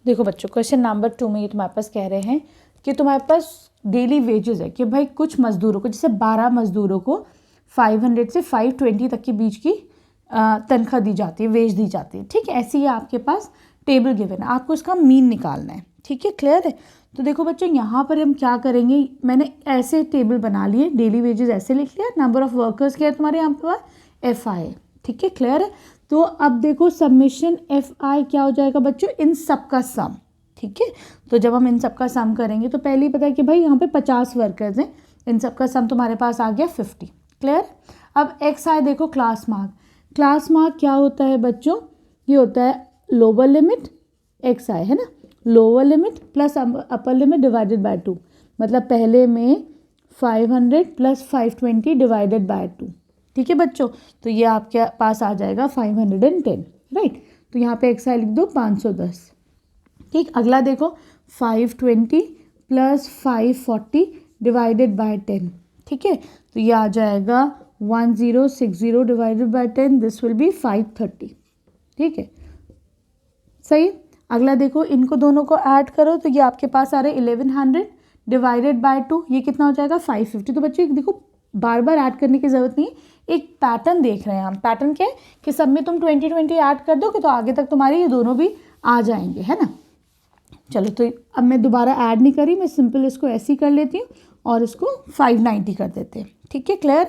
देखो बच्चों, question number 2 में ये तुम्हारे पास कह रहे हैं कि तुम्हारे पास डेली वेजेस है कि भाई कुछ मजदूरों को, जैसे 12 मजदूरों को 500 से 520 तक के बीच की तनख्वाह दी जाती है, वेज दी जाती है। ठीक है, ऐसी ही आपके पास टेबल गिवन है, आपको इसका मीन निकालना है। ठीक है, क्लियर है। तो देखो बच्चों, यहाँ पर हम क्या करेंगे, मैंने ऐसे टेबल बना लिए, डेली वेजेस ऐसे लिख लिया, नंबर ऑफ वर्कर्स क्या है तुम्हारे यहाँ पर FI। ठीक है, क्लियर है। तो अब देखो समेशन FI क्या हो जाएगा बच्चों, इन सब का सम। ठीक है, तो जब हम इन सब का सम करेंगे तो पहले ही पता है कि भाई यहाँ पे 50 वर्कर्स हैं, इन सब का सम तुम्हारे पास आ गया 50। क्लियर। अब XI देखो, क्लास मार्क। क्लास मार्क क्या होता है बच्चों, ये होता है लोअर लिमिट XI, है ना, lower limit plus upper limit divided by 2। मतलब पहले में 500 प्लस 520 डिवाइडेड बाय 2। ठीक है बच्चों, तो ये आपके पास आ जाएगा 510, राइट। तो यहाँ पे XI लिख दो 510। ठीक, अगला देखो 520 प्लस 540 डिवाइडेड बाय 10। ठीक है, तो ये आ जाएगा 1060 divided by 10, this will be 530। ठीक है, सही। अगला देखो, इनको दोनों को ऐड करो तो ये आपके पास आ रहा है 1100 डिवाइडेड बाय 2, ये कितना हो जाएगा 550। तो बच्चों देखो, बार बार ऐड करने की ज़रूरत नहीं, एक पैटर्न देख रहे हैं हम। पैटर्न क्या है कि सब में तुम 20 ऐड कर दोगे तो आगे तक तुम्हारे ये दोनों भी आ जाएंगे, है ना। चलो, तो अब मैं दोबारा ऐड नहीं करी, मैं सिंपल इसको ऐसे ही कर लेती हूँ और इसको 590 कर देते हैं। ठीक है, क्लियर।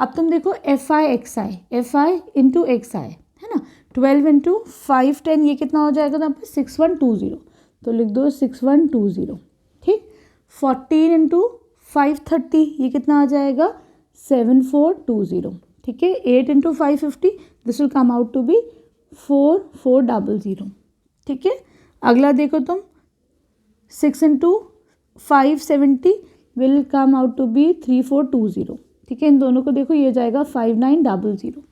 अब तुम देखो FI इंटू XI, है ना, 12 इंटू 510, ये कितना हो जाएगा यहाँ पर 6120। तो लिख दो 6120। ठीक, 14 इंटू 530, ये कितना आ जाएगा 7420। ठीक है, 8 into 550, this will come out to be 4400। ठीक है, अगला देखो तुम 6 into 570 will come out to be 3420। ठीक है, इन दोनों को देखो, ये जाएगा 5900।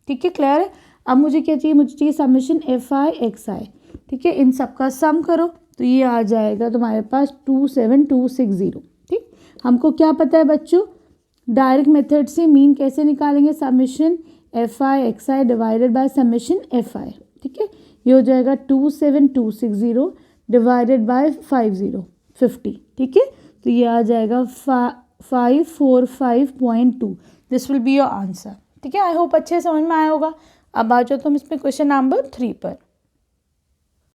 ठीक है, क्लियर है। अब मुझे क्या चाहिए, मुझे चाहिए समेशन FI XI। ठीक है, इन सब का सम करो तो ये आ जाएगा तुम्हारे पास 27260। ठीक, हमको क्या पता है बच्चों, डायरेक्ट मेथड से मीन कैसे निकालेंगे, summation FI XI divided by summation FI। ठीक है, ये हो जाएगा 27260 डिवाइडेड बाय 50। ठीक है, तो ये आ जाएगा 545.2। This will be your answer. ठीक है, आई होप अच्छे समझ में आया होगा। अब आ जाओ तुम इसमें क्वेश्चन नंबर 3 पर।